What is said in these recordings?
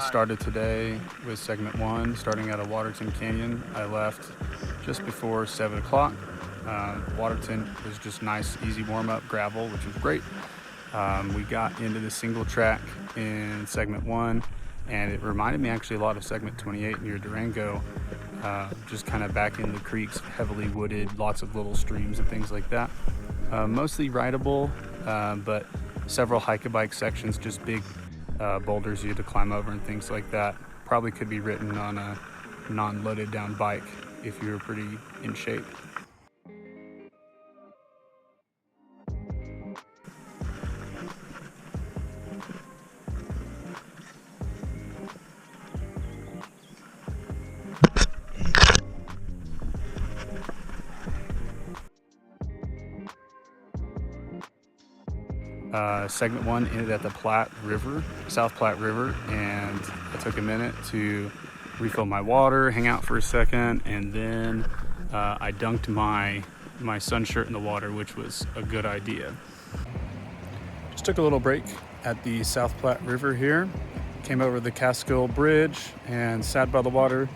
Started today with segment 1, starting out of Waterton Canyon. I left just before 7 o'clock. Waterton was just nice, easy warm-up, gravel, which was great. We got into the single track in segment 1, and it reminded me actually a lot of segment 28 near Durango, just kind of back in the creeks, heavily wooded, lots of little streams and things like that. Mostly rideable, but several hike-a-bike sections, just big boulders you had to climb over and things like that. Probably could be ridden on a non-loaded down bike if you were pretty in shape. Segment 1 ended at the South Platte River, and I took a minute to refill my water, hang out for a second, and then I dunked my sun shirt in the water, which was a good idea. Just took a little break at the South Platte River here, came over the Catskill Bridge and sat by the water,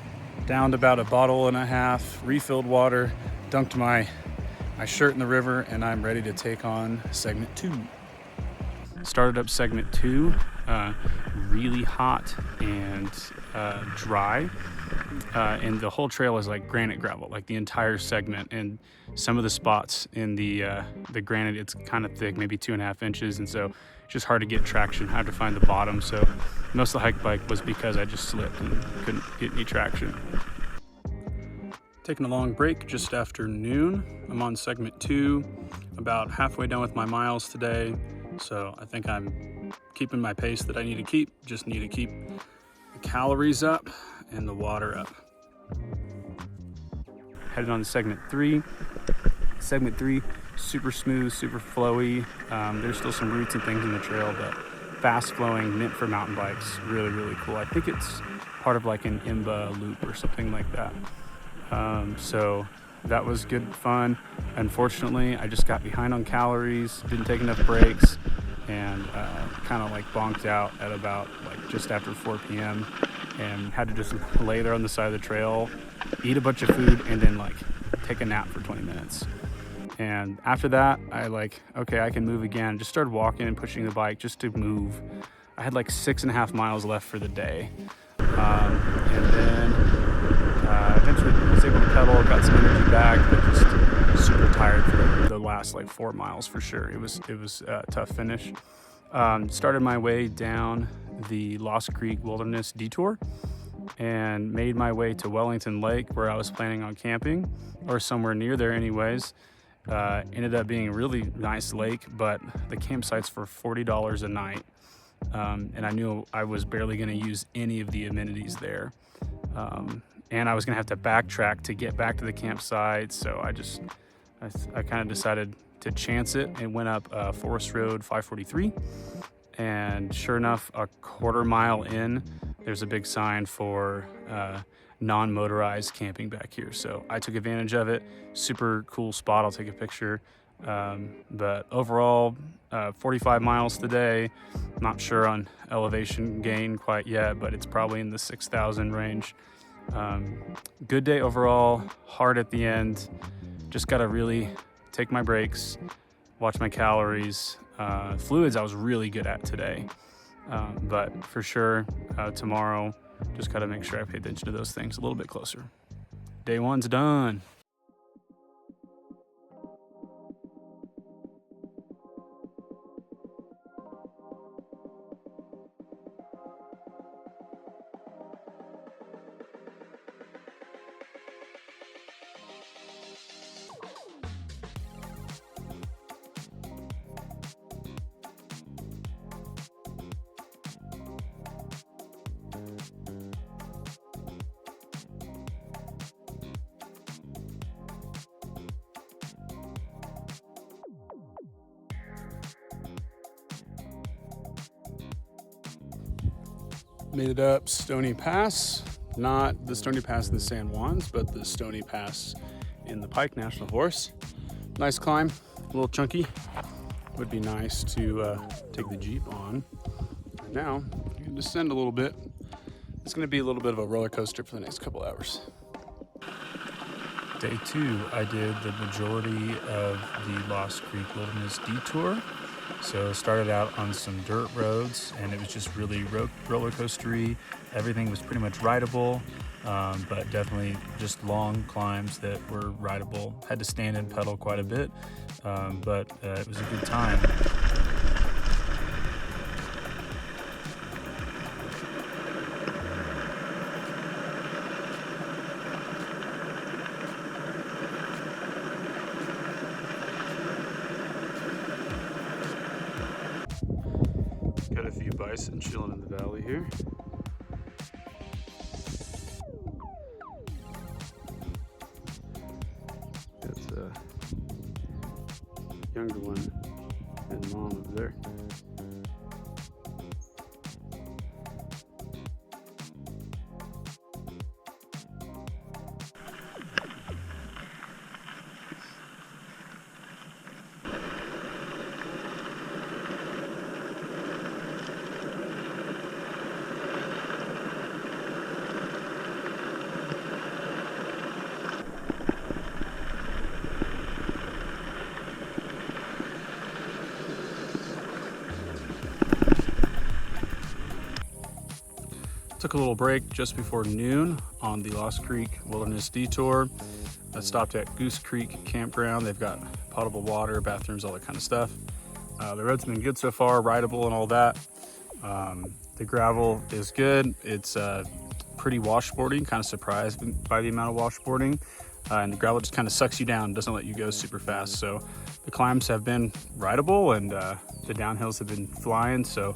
downed about a bottle and a half, refilled water, dunked my shirt in the river, and I'm ready to take on segment 2. Started up segment 2, really hot and dry, and the whole trail is like granite gravel, like the entire segment. And some of the spots in the granite, it's kind of thick, maybe 2.5 inches, and so it's just hard to get traction, hard to find the bottom. So most of the hike bike was because I just slipped and couldn't get any traction. Taking a long break just after noon. I'm on segment 2, about halfway done with my miles today. So I think I'm keeping my pace that I need to keep. Just need to keep the calories up and the water up. Headed on to segment 3. Segment 3, super smooth, super flowy. There's still some roots and things in the trail, but fast flowing, meant for mountain bikes. Really, really cool. I think it's part of like an IMBA loop or something like that. So that was good fun. Unfortunately, I just got behind on calories, didn't take enough breaks, and kind of like bonked out at about like just after 4 p.m. and had to just lay there on the side of the trail, eat a bunch of food, and then like take a nap for 20 minutes. And after that, I like, okay, I can move again. Just started walking and pushing the bike just to move. I had like 6.5 miles left for the day. And then eventually was able to pedal, got some energy back, but just super tired for the last like 4 miles for sure. It was a tough finish. Started my way down the Lost Creek Wilderness Detour and made my way to Wellington Lake, where I was planning on camping, or somewhere near there anyways. Ended up being a really nice lake, but the campsites for $40 a night. And I knew I was barely going to use any of the amenities there. And I was going to have to backtrack to get back to the campsite. So I kind of decided to chance it and went up Forest Road 543. And sure enough, a quarter mile in, there's a big sign for non-motorized camping back here. So I took advantage of it. Super cool spot. I'll take a picture. But overall, 45 miles today. Not sure on elevation gain quite yet, but it's probably in the 6,000 range. Good day overall, hard at the end. Just got to really take my breaks, watch my calories. Fluids I was really good at today. But for sure, tomorrow, just got to make sure I pay attention to those things a little bit closer. Day 1's done. Made it up Stony Pass, not the Stony Pass in the San Juans, but the Stony Pass in the Pike National Forest. Nice climb, a little chunky. Would be nice to take the Jeep on. And now you can descend a little bit. it's going to be a little bit of a roller coaster for the next couple hours. Day 2, I did the majority of the Lost Creek Wilderness Detour. So started out on some dirt roads, and it was just really roller coastery. Everything was pretty much rideable, but definitely just long climbs that were rideable. Had to stand and pedal quite a bit, but it was a good time. Got a few bison chilling in the valley here. That's a younger one and mom over there. Took a little break just before noon on the Lost Creek Wilderness Detour. I stopped at Goose Creek Campground. They've got potable water, bathrooms, all that kind of stuff. The road's been good so far, rideable and all that. The gravel is good. It's pretty washboardy, kind of surprised by the amount of washboarding. And the gravel just kind of sucks you down, doesn't let you go super fast. So the climbs have been rideable, and the downhills have been flying. So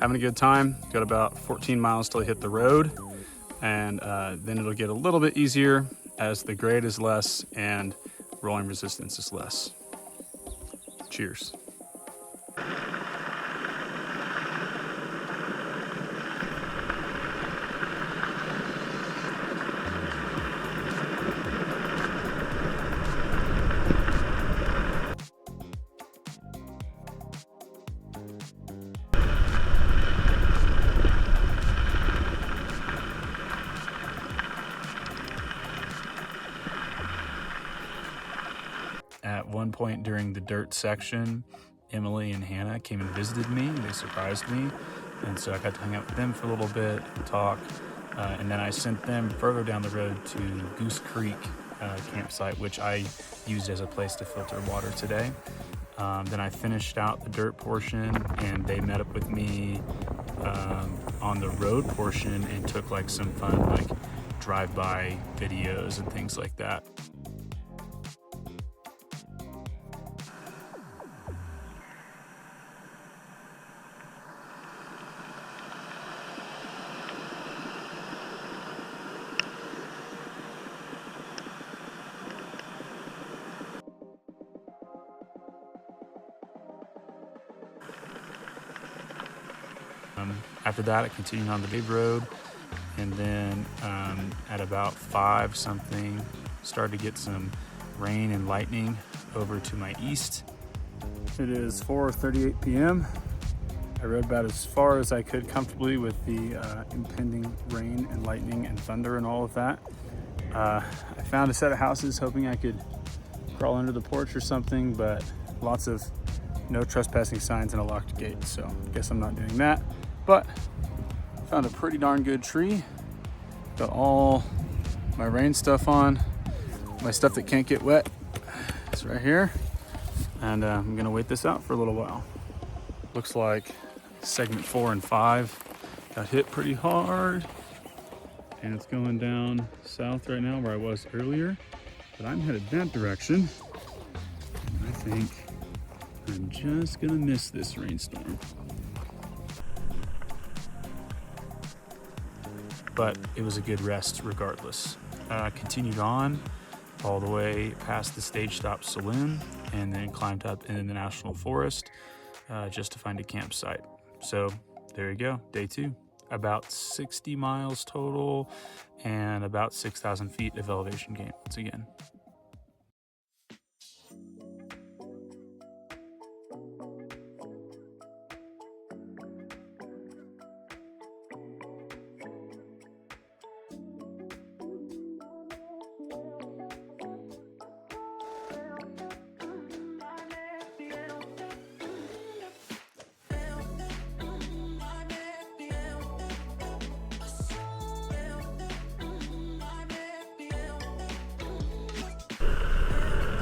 having a good time. Got about 14 miles till I hit the road, and then it'll get a little bit easier as the grade is less and rolling resistance is less. Cheers. At one point during the dirt section, Emily and Hannah came and visited me. They surprised me, and so I got to hang out with them for a little bit, talk, and then I sent them further down the road to Goose Creek campsite, which I used as a place to filter water today. Then I finished out the dirt portion, and they met up with me on the road portion and took like some fun like drive-by videos and things like that. After that, I continued on the big road, and then at about 5 something, started to get some rain and lightning over to my east. It is 4:38 p.m. I rode about as far as I could comfortably with the impending rain and lightning and thunder and all of that. I found a set of houses hoping I could crawl under the porch or something, but lots of no trespassing signs and a locked gate, so I guess I'm not doing that. But found a pretty darn good tree. Got all my rain stuff on, my stuff that can't get wet. It's right here, and I'm gonna wait this out for a little while. Looks like segment 4 and 5 got hit pretty hard, and it's going down south right now where I was earlier, but I'm headed that direction. I think I'm just gonna miss this rainstorm. But it was a good rest regardless. Continued on all the way past the Stage Stop Saloon, and then climbed up into the National Forest just to find a campsite. So there you go, day 2. About 60 miles total and about 6,000 feet of elevation gain once again.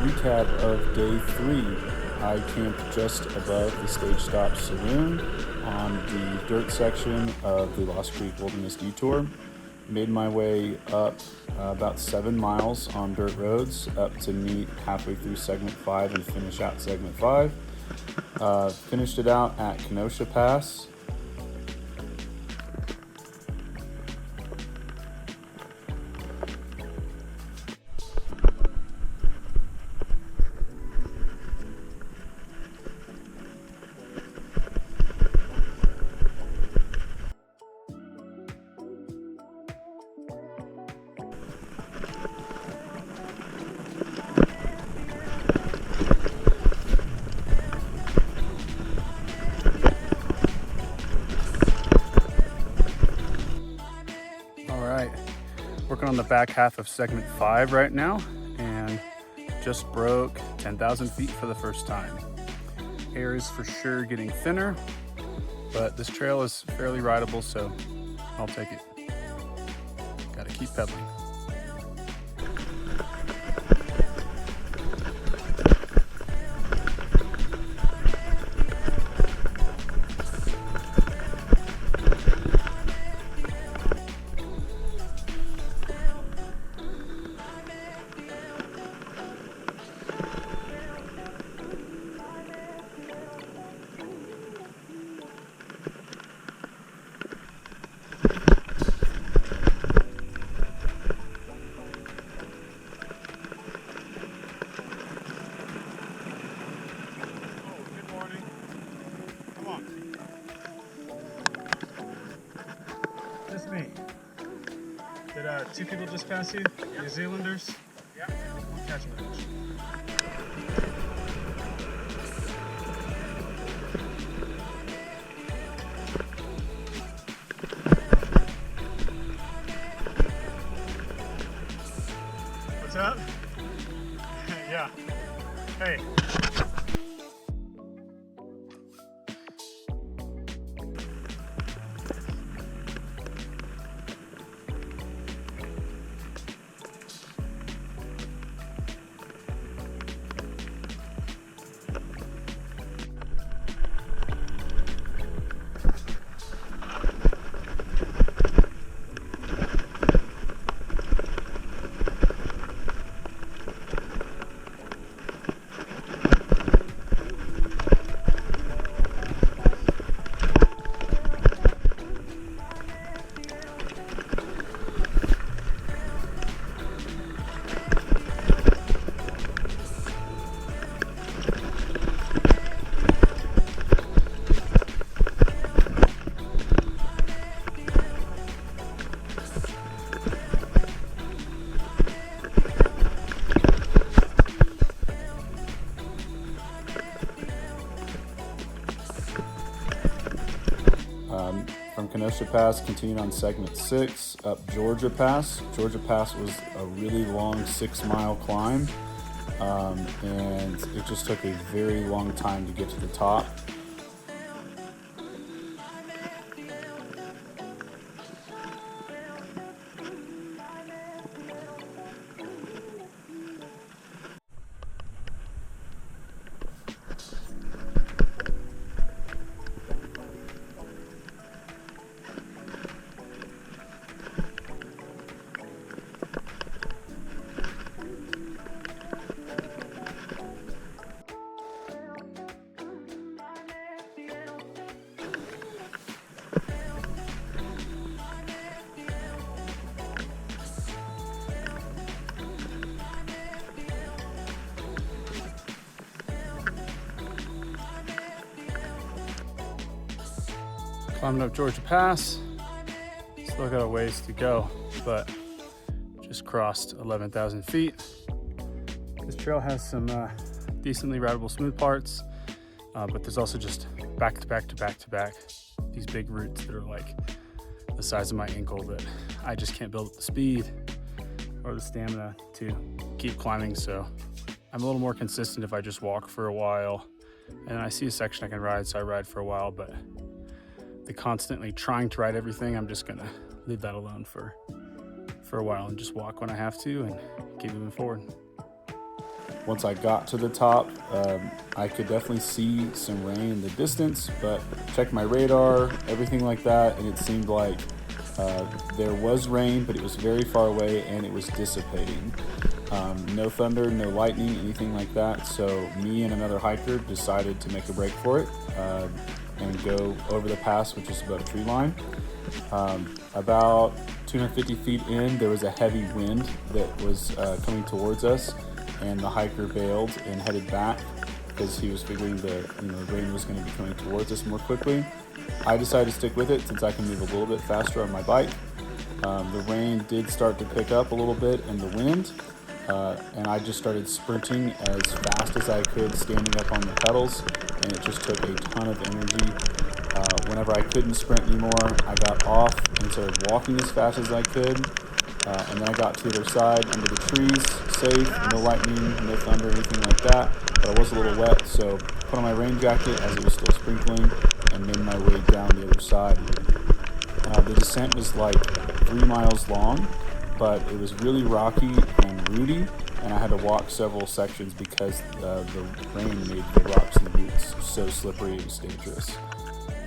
recap of day 3. I camped just above the Stage Stop Saloon on the dirt section of the Lost Creek Wilderness Detour. Made my way up about 7 miles on dirt roads up to meet halfway through segment 5 and finish out segment 5. Finished it out at Kenosha Pass. Working on the back half of segment 5 right now, and just broke 10,000 feet for the first time. Air is for sure getting thinner, but this trail is fairly rideable, so I'll take it. Gotta keep pedaling. Just me. Did 2 people just pass you? New Zealanders? Yeah. Catch them. What's up? Yeah. Hey. From Kenosha Pass, continued on segment 6 up Georgia Pass. Georgia Pass was a really long 6-mile climb, and it just took a very long time to get to the top. Climbing up Georgia Pass. Still got a ways to go, but just crossed 11,000 feet. This trail has some decently rideable smooth parts, but there's also just back to back to back to back these big roots that are like the size of my ankle that I just can't build up the speed or the stamina to keep climbing. So I'm a little more consistent if I just walk for a while, and I see a section I can ride, so I ride for a while. But the constantly trying to ride everything, I'm just gonna leave that alone for a while and just walk when I have to and keep moving forward. Once I got to the top, I could definitely see some rain in the distance, but checked my radar, everything like that, and it seemed like there was rain, but it was very far away and it was dissipating. No thunder, no lightning, anything like that. So me and another hiker decided to make a break for it and go over the pass, which is above tree line. About 250 feet in, there was a heavy wind that was coming towards us, and the hiker bailed and headed back because he was figuring the rain was going to be coming towards us more quickly. I decided to stick with it since I can move a little bit faster on my bike. The rain did start to pick up a little bit and the wind, and I just started sprinting as fast as I could, standing up on the pedals, and it just took a ton of energy. Whenever I couldn't sprint anymore, I got off and started walking as fast as I could, and then I got to the other side under the trees, safe, no lightning, no thunder, anything like that, but I was a little wet, so put on my rain jacket as it was still sprinkling and made my way down the other side. The descent was like 3 miles long, but it was really rocky and rooty, and I had to walk several sections because the rain made the rocks and the roots so slippery it was dangerous.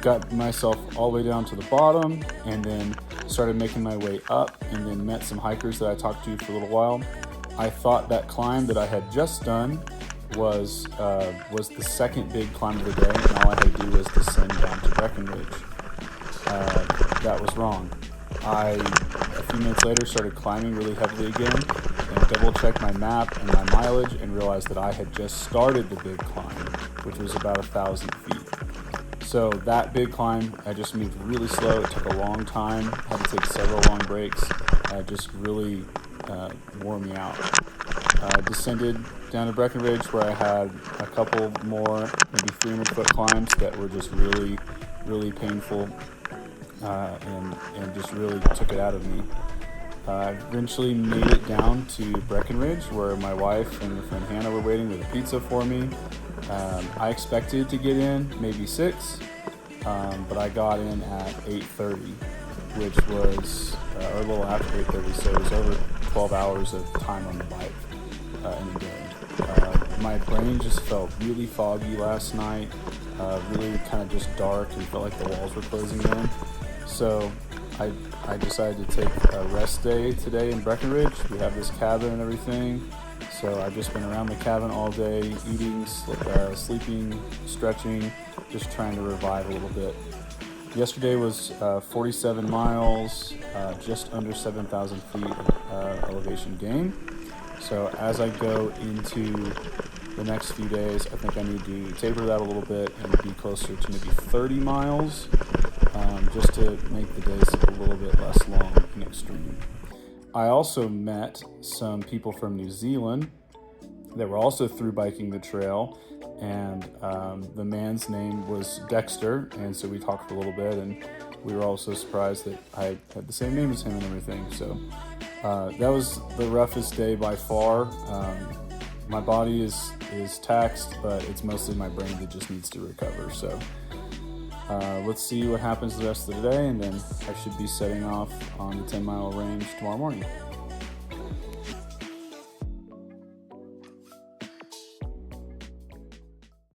Got myself all the way down to the bottom and then started making my way up, and then met some hikers that I talked to for a little while. I thought that climb that I had just done was the second big climb of the day, and all I had to do was descend down to Breckenridge. That was wrong. A few minutes later, started climbing really heavily again, and double-checked my map and my mileage, and realized that I had just started the big climb, which was about 1,000 feet. So that big climb, I just moved really slow. It took a long time. Had to take several long breaks. Just really wore me out. Descended down to Breckenridge, where I had a couple more, maybe 300-foot climbs that were just really, really painful, and just really took it out of me. I eventually made it down to Breckenridge, where my wife and her friend Hannah were waiting with a pizza for me. I expected to get in maybe 6, but I got in at 8:30, which was or a little after 8:30, so it was over 12 hours of time on the bike in the day. My brain just felt really foggy last night, really kind of just dark, and felt like the walls were closing in. So I decided to take a rest day today in Breckenridge. We have this cabin and everything. So I've just been around the cabin all day, eating, sleeping, stretching, just trying to revive a little bit. Yesterday was 47 miles, just under 7,000 feet elevation gain. So as I go into the next few days, I think I need to taper that a little bit and be closer to maybe 30 miles, just to make the days a little bit less long and extreme. I also met some people from New Zealand that were also through biking the trail, and the man's name was Dexter, and so we talked for a little bit, and we were also surprised that I had the same name as him and everything. So that was the roughest day by far. My body is taxed, but it's mostly my brain that just needs to recover. So let's see what happens the rest of the day, and then I should be setting off on the 10-mile range tomorrow morning.